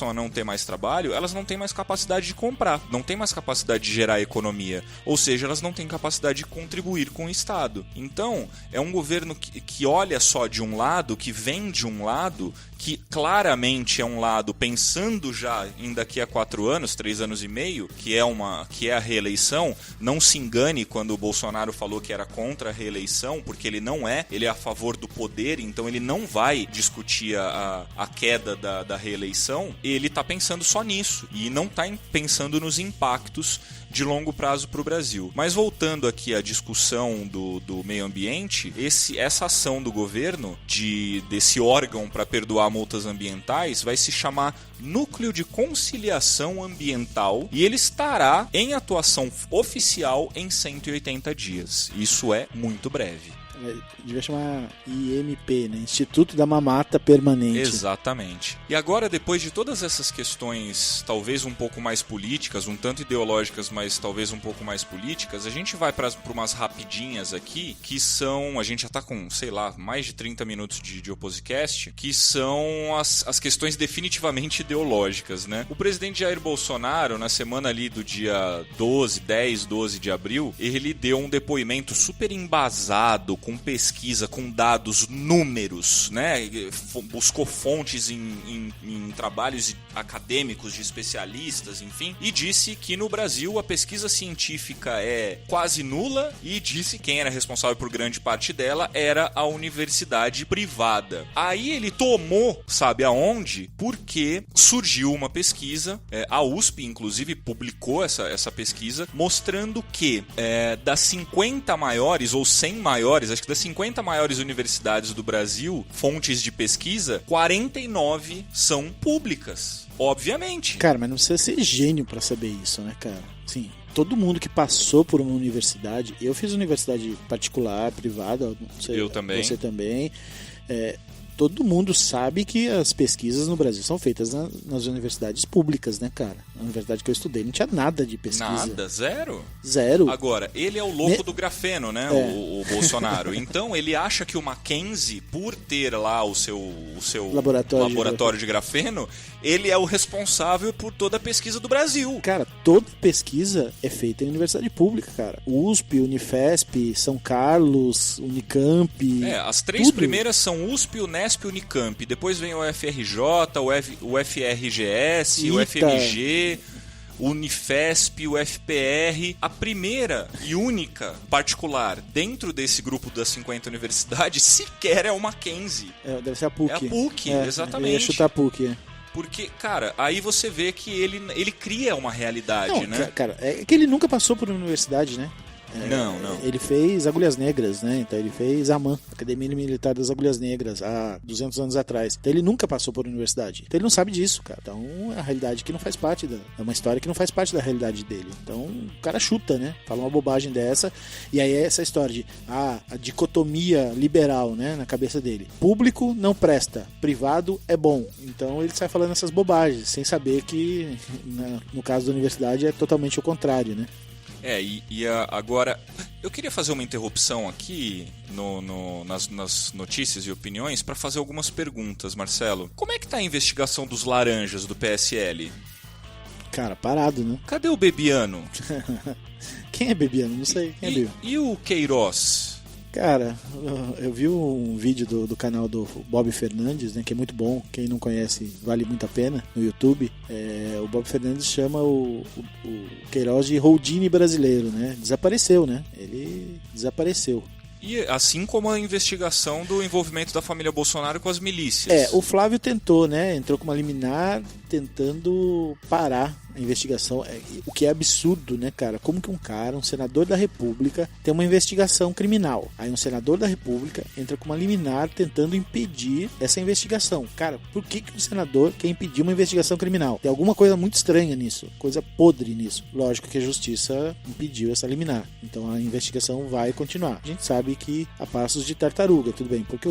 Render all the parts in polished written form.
a não ter mais trabalho, elas não têm mais capacidade de comprar, não têm mais capacidade de gerar economia, ou seja, elas não têm capacidade de contribuir com o Estado. Então, é um governo que olha só de um lado, que vem de um lado, que claramente é um lado pensando já em daqui a 4 anos, 3 anos e meio, que é a reeleição. Não se engane quando o Bolsonaro falou que era contra a reeleição, porque ele não é, ele é a favor do poder, então ele não vai discutir a queda da reeleição. Ele está pensando só nisso e não está pensando nos impactos de longo prazo para o Brasil. Mas voltando aqui à discussão do meio ambiente, essa ação do governo, desse órgão para perdoar multas ambientais, vai se chamar Núcleo de Conciliação Ambiental e ele estará em atuação oficial em 180 dias. Isso é muito breve. Devia chamar IMP, né? Instituto da Mamata Permanente. Exatamente. E agora, depois de todas essas questões, talvez um pouco mais políticas, um tanto ideológicas, mas talvez um pouco mais políticas, a gente vai para umas rapidinhas aqui, que são, a gente já tá com, sei lá, mais de 30 minutos de Opposicast, que são as questões definitivamente ideológicas, né? O presidente Jair Bolsonaro, na semana ali do dia 12 de abril, ele deu um depoimento super embasado, com pesquisa, com dados, números, né? Buscou fontes em trabalhos acadêmicos de especialistas, enfim, e disse que no Brasil a pesquisa científica é quase nula e disse que quem era responsável por grande parte dela era a universidade privada. Aí ele tomou, sabe aonde? Porque surgiu uma pesquisa, a USP inclusive publicou essa pesquisa, mostrando que das 50 maiores ou 100 maiores, acho que das 50 maiores universidades do Brasil, fontes de pesquisa, 49 são públicas. Obviamente. Cara, mas não precisa ser gênio pra saber isso, né, cara? Sim. Todo mundo que passou por uma universidade, eu fiz universidade particular, privada, não sei, eu também. Você também. Todo mundo sabe que as pesquisas no Brasil são feitas nas universidades públicas, né, cara? Na universidade que eu estudei não tinha nada de pesquisa. Nada? Zero? Zero. Agora, ele é o louco do grafeno, né, o Bolsonaro. Então, ele acha que o Mackenzie, por ter lá o seu laboratório de grafeno, ele é o responsável por toda a pesquisa do Brasil. Cara, toda pesquisa é feita em universidade pública, cara. USP, Unifesp, São Carlos, Unicamp... as 3 primeiras são USP, Unesp e Unicamp. Depois vem o FRJ, o FRGS, o FMG... Unifesp, o FPR, a primeira e única particular dentro desse grupo das 50 universidades sequer é o Mackenzie. Deve ser a PUC. É a PUC, exatamente. Eu ia chutar a PUC, Porque, cara, aí você vê que ele cria uma realidade, não, né? Cara, é que ele nunca passou por universidade, né? Não. Ele fez Agulhas Negras, né? Então ele fez a AMAN, Academia Militar das Agulhas Negras, há 200 anos atrás. Então ele nunca passou por universidade. Então ele não sabe disso, cara. Então é uma realidade que não faz parte é uma história que não faz parte da realidade dele. Então o cara chuta, né? Fala uma bobagem dessa. E aí é essa história de a dicotomia liberal, né? Na cabeça dele. Público não presta, privado é bom. Então ele sai falando essas bobagens, sem saber que no caso da universidade é totalmente o contrário, né? Agora, eu queria fazer uma interrupção aqui nas notícias e opiniões para fazer algumas perguntas, Marcelo. Como é que tá a investigação dos laranjas do PSL? Cara, parado, né? Cadê o Bebiano? Quem é Bebiano? Não sei. Quem é Bebiano? E o Queiroz? Cara, eu vi um vídeo do canal do Bob Fernandes, né, que é muito bom. Quem não conhece, vale muito a pena, no YouTube. O Bob Fernandes chama o Queiroz de Houdini brasileiro, né? Desapareceu, né? Ele desapareceu. E assim como a investigação do envolvimento da família Bolsonaro com as milícias. O Flávio tentou, né? Entrou com uma liminar tentando parar a investigação, o que é absurdo, né, cara? Como que um senador da República, tem uma investigação criminal. Aí um senador da República entra com uma liminar tentando impedir essa investigação. Cara, por que o senador quer impedir uma investigação criminal? Tem alguma coisa muito estranha nisso, coisa podre nisso. Lógico que a justiça impediu essa liminar. Então a investigação vai continuar. A gente sabe que a passos de tartaruga, tudo bem, porque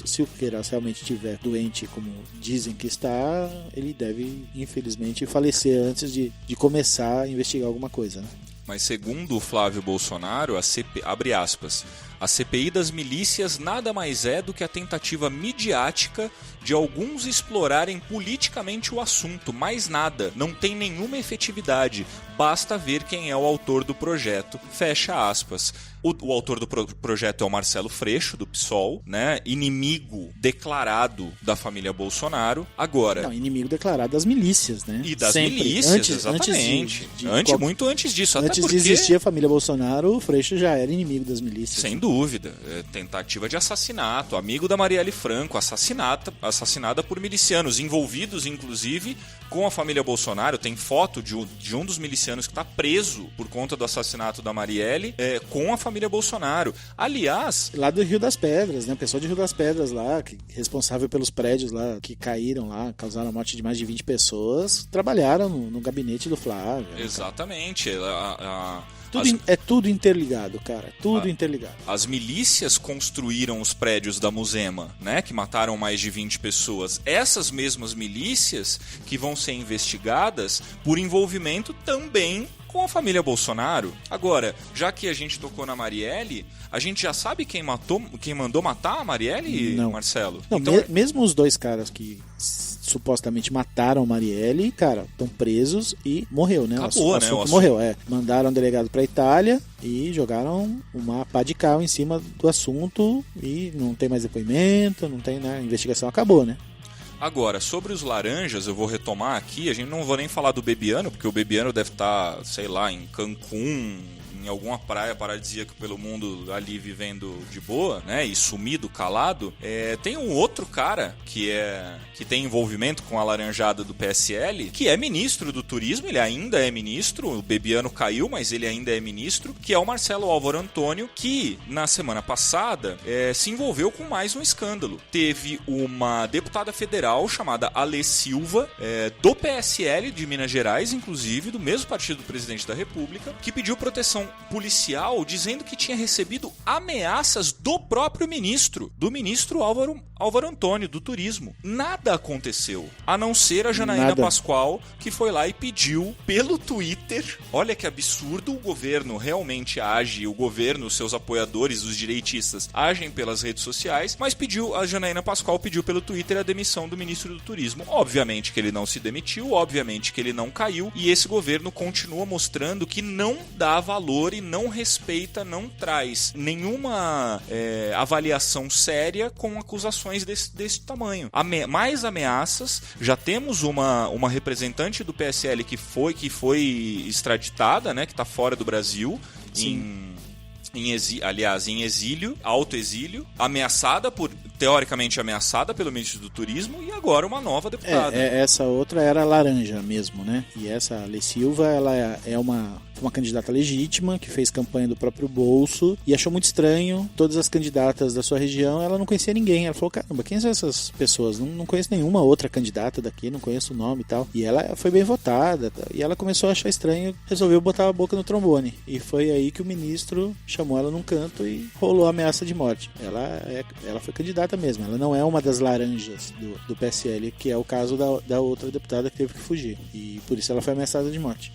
se o Queiroz realmente estiver doente, como dizem que está, ele deve, infelizmente, falecer antes de começar a investigar alguma coisa, né? Mas segundo o Flávio Bolsonaro, abre aspas, A CPI das milícias nada mais é do que a tentativa midiática de alguns explorarem politicamente o assunto, mais nada, não tem nenhuma efetividade, basta ver quem é o autor do projeto, fecha aspas. O autor do projeto é o Marcelo Freixo, do PSOL, né? Inimigo declarado da família Bolsonaro. Agora... Não, inimigo declarado das milícias, né? E das milícias, exatamente. Muito antes disso. Antes até porque... de existir a família Bolsonaro, o Freixo já era inimigo das milícias. Sem dúvida. Tentativa de assassinato, amigo da Marielle Franco, assassinada por milicianos, envolvidos, inclusive, com a família Bolsonaro. Tem foto de um dos milicianos que está preso por conta do assassinato da Marielle, com a família Bolsonaro. Aliás... Lá do Rio das Pedras, né? O pessoal de Rio das Pedras lá, responsável pelos prédios lá que caíram lá, causaram a morte de mais de 20 pessoas, trabalharam no gabinete do Flávio. Exatamente. É tudo interligado, cara. Tudo interligado. As milícias construíram os prédios da Muzema, né? Que mataram mais de 20 pessoas. Essas mesmas milícias que vão ser investigadas por envolvimento também com a família Bolsonaro. Agora, já que a gente tocou na Marielle, a gente já sabe quem mandou matar a Marielle, não. Marcelo? Não, então... mesmo os dois caras que supostamente mataram Marielle, cara, estão presos e morreu, né? Acabou, né? Morreu, Mandaram um delegado pra Itália e jogaram uma pá de cal em cima do assunto e não tem mais depoimento, não tem, né? A investigação acabou, né? Agora, sobre os laranjas, eu vou retomar aqui, a gente não vou nem falar do Bebiano, porque o Bebiano deve estar, sei lá, em Cancún, em alguma praia paradisíaca pelo mundo ali vivendo de boa, né, e sumido, calado. Tem um outro cara que tem envolvimento com a laranjada do PSL, que é ministro do turismo, ele ainda é ministro, o Bebiano caiu, mas ele ainda é ministro, que é o Marcelo Álvaro Antônio, que na semana passada se envolveu com mais um escândalo. Teve uma deputada federal chamada Alê Silva, do PSL de Minas Gerais, inclusive, do mesmo partido do presidente da República, que pediu proteção policial dizendo que tinha recebido ameaças do próprio ministro, do ministro Álvaro Antônio, do turismo. Nada aconteceu, a não ser a Janaína Pascoal, que foi lá e pediu pelo Twitter. Olha que absurdo, o governo realmente age, o governo, os seus apoiadores, os direitistas, agem pelas redes sociais, mas a Janaína Pascoal pediu pelo Twitter a demissão do ministro do turismo. Obviamente que ele não se demitiu, obviamente que ele não caiu, e esse governo continua mostrando que não dá valor e não respeita, não traz nenhuma avaliação séria com acusações desse tamanho. Mais ameaças, já temos uma representante do PSL que foi extraditada, né, que está fora do Brasil, em exílio, autoexílio, teoricamente ameaçada pelo ministro do turismo, e agora uma nova deputada. Essa outra era laranja mesmo, né? E essa Alê Silva, ela é uma candidata legítima, que fez campanha do próprio bolso, e achou muito estranho todas as candidatas da sua região, ela não conhecia ninguém. Ela falou, caramba, quem são essas pessoas? Não conheço nenhuma outra candidata daqui, não conheço o nome e tal. E ela foi bem votada, e ela começou a achar estranho, resolveu botar a boca no trombone. E foi aí que o ministro chamou ela num canto e rolou a ameaça de morte. Ela foi candidata mesmo, ela não é uma das laranjas do PSL, que é o caso da outra deputada que teve que fugir. E por isso ela foi ameaçada de morte.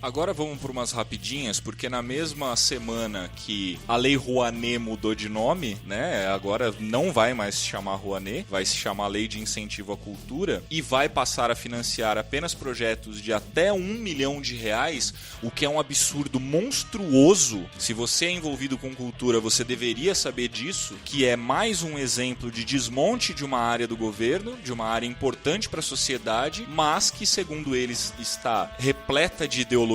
Agora vamos por umas rapidinhas, porque na mesma semana que a Lei Rouanet mudou de nome, né, agora não vai mais se chamar Rouanet, vai se chamar Lei de Incentivo à Cultura, e vai passar a financiar apenas projetos de até R$1 milhão, o que é um absurdo monstruoso. Se você é envolvido com cultura, você deveria saber disso, que é mais um exemplo de desmonte de uma área do governo, de uma área importante para a sociedade, mas que, segundo eles, está repleta de ideologia.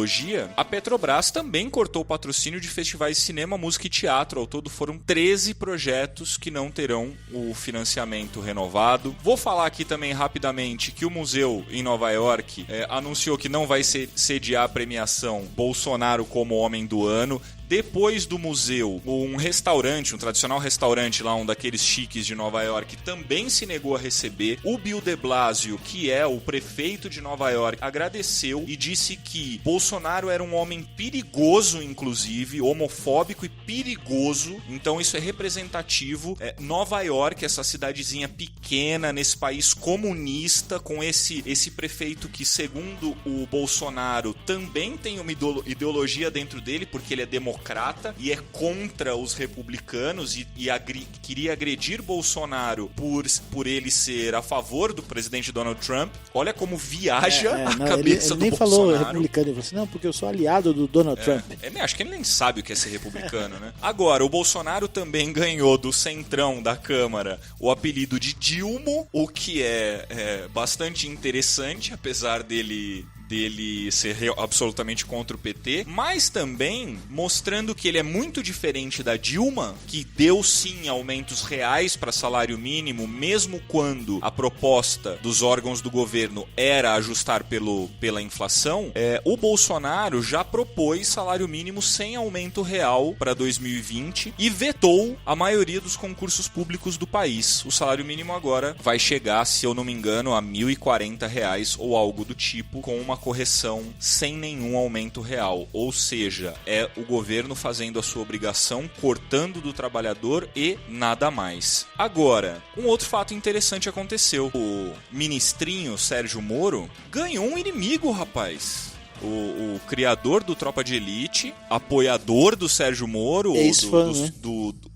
A Petrobras também cortou o patrocínio de festivais de cinema, música e teatro. Ao todo foram 13 projetos que não terão o financiamento renovado. Vou falar aqui também rapidamente que o museu em Nova York anunciou que não vai sediar a premiação Bolsonaro como Homem do Ano. Depois do museu, um tradicional restaurante lá, um daqueles chiques de Nova York, também se negou a receber. O Bill de Blasio, que é o prefeito de Nova York, agradeceu e disse que Bolsonaro era um homem perigoso, inclusive, homofóbico e perigoso. Então isso é representativo. Nova York, essa cidadezinha pequena, nesse país comunista, com esse prefeito que, segundo o Bolsonaro, também tem uma ideologia dentro dele, porque ele é democrático, democrata e é contra os republicanos e queria agredir Bolsonaro por ele ser a favor do presidente Donald Trump. Olha como viaja a cabeça ele nem do falou Bolsonaro. republicano, ele falou assim, não, porque eu sou aliado do Donald Trump. Acho que ele nem sabe o que é ser republicano, né? Agora, o Bolsonaro também ganhou do centrão da Câmara o apelido de Dilmo, o que é bastante interessante, apesar dele ser absolutamente contra o PT, mas também mostrando que ele é muito diferente da Dilma, que deu sim aumentos reais para salário mínimo, mesmo quando a proposta dos órgãos do governo era ajustar pela inflação. O Bolsonaro já propôs salário mínimo sem aumento real para 2020 e vetou a maioria dos concursos públicos do país. O salário mínimo agora vai chegar, se eu não me engano, a R$ 1.040 ou algo do tipo, com uma correção sem nenhum aumento real. Ou seja, é o governo fazendo a sua obrigação, cortando do trabalhador e nada mais. Agora, um outro fato interessante aconteceu. O ministrinho Sérgio Moro ganhou um inimigo, rapaz. O criador do Tropa de Elite, apoiador do Sérgio Moro, ex-fã,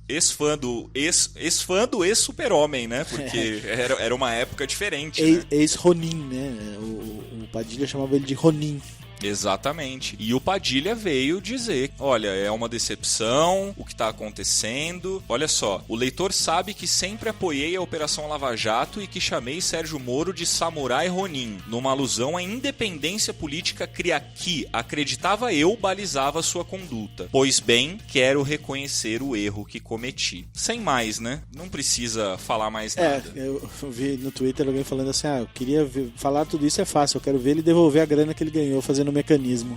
ex-fã do ex-super-homem, né? Porque era uma época diferente, né? Ex-Ronin, né? O Padilha chamava ele de Ronin. Exatamente. E o Padilha veio dizer, olha, é uma decepção o que está acontecendo. Olha só, o leitor sabe que sempre apoiei a Operação Lava Jato e que chamei Sérgio Moro de Samurai Ronin, numa alusão à independência política que, acreditava eu, balizava sua conduta. Pois bem, quero reconhecer o erro que cometi. Sem mais, né? Não precisa falar mais nada. Eu vi no Twitter alguém falando assim, eu queria falar tudo isso é fácil, eu quero ver ele devolver a grana que ele ganhou fazendo mecanismo.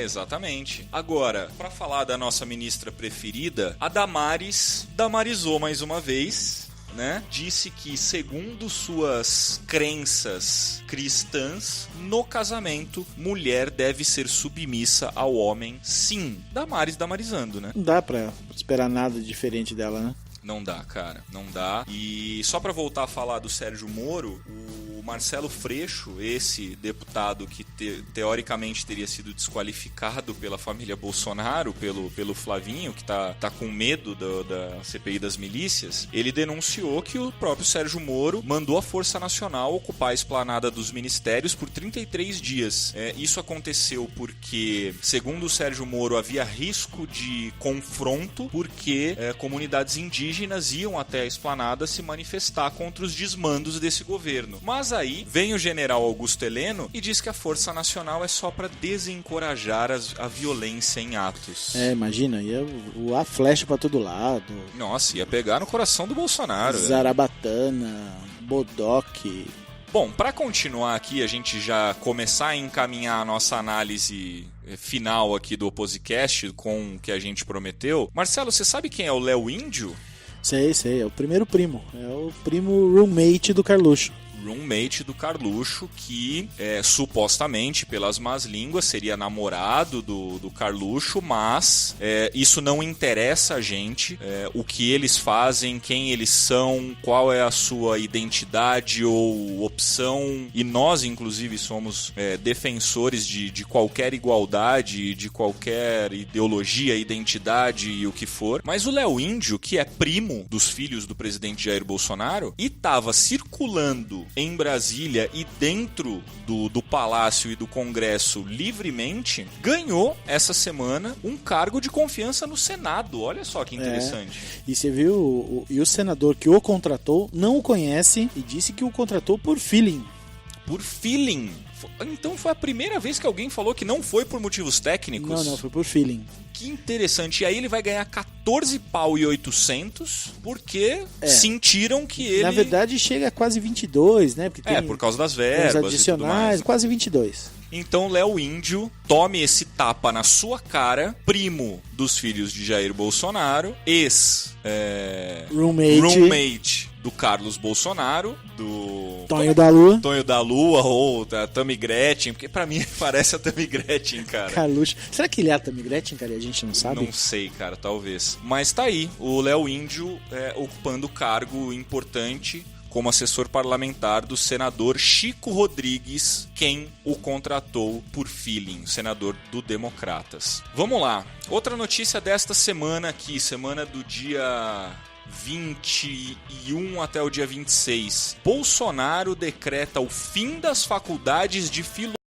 Exatamente. Agora, para falar da nossa ministra preferida, a Damares damarizou mais uma vez, né? Disse que, segundo suas crenças cristãs, no casamento, mulher deve ser submissa ao homem. Sim, Damares damarizando, né? Não dá pra esperar nada diferente dela, né? Não dá, cara, não dá. E só para voltar a falar do Sérgio Moro, o Marcelo Freixo, esse deputado que teoricamente teria sido desqualificado pela família Bolsonaro, pelo Flavinho, que tá com medo da CPI das milícias, ele denunciou que o próprio Sérgio Moro mandou a Força Nacional ocupar a esplanada dos ministérios por 33 dias. Isso aconteceu porque, segundo o Sérgio Moro, havia risco de confronto porque comunidades indígenas iam até a esplanada se manifestar contra os desmandos desse governo. Mas aí vem o general Augusto Heleno e diz que a Força Nacional é só para desencorajar a violência em atos. Imagina, ia voar flecha para todo lado. Nossa, ia pegar no coração do Bolsonaro. Zarabatana, Bodoque. Bom, para continuar aqui, a gente já começar a encaminhar a nossa análise final aqui do Opposicast com o que a gente prometeu. Marcelo, você sabe quem é o Léo Índio? Sei, é o primeiro primo. É o primo roommate do Carluxo. Roommate do Carluxo, que supostamente, pelas más línguas, seria namorado do Carluxo, mas isso não interessa a gente. O que eles fazem, quem eles são, qual é a sua identidade ou opção, e nós, inclusive, somos defensores de qualquer igualdade, de qualquer ideologia, identidade e o que for. Mas o Léo Índio, que é primo dos filhos do presidente Jair Bolsonaro, e estava circulando em Brasília e dentro do Palácio e do Congresso livremente, ganhou essa semana um cargo de confiança no Senado. Olha só que interessante. E você viu, e o senador que o contratou não o conhece e disse que o contratou por feeling. Por feeling? Então foi a primeira vez que alguém falou que não foi por motivos técnicos? Não, foi por feeling. Que interessante. E aí ele vai ganhar 14 pau e 800 porque sentiram que ele... Na verdade chega a quase 22, né? Porque por causa das verbas adicionais, e tudo mais. Quase 22. Então Léo Índio, tome esse tapa na sua cara, primo dos filhos de Jair Bolsonaro, roommate do Carlos Bolsonaro, do Tonho da Lua ou da Tammy Gretchen, porque pra mim parece a Tammy Gretchen, cara. Carluxo. Será que ele é a Tammy Gretchen, cara? E a gente não sabe? Não sei, cara, talvez. Mas tá aí, o Léo Índio ocupando cargo importante, como assessor parlamentar do senador Chico Rodrigues, quem o contratou por feeling, senador do Democratas. Vamos lá, outra notícia desta semana aqui, semana do dia 21 até o dia 26. Bolsonaro decreta o fim das faculdades de filosofia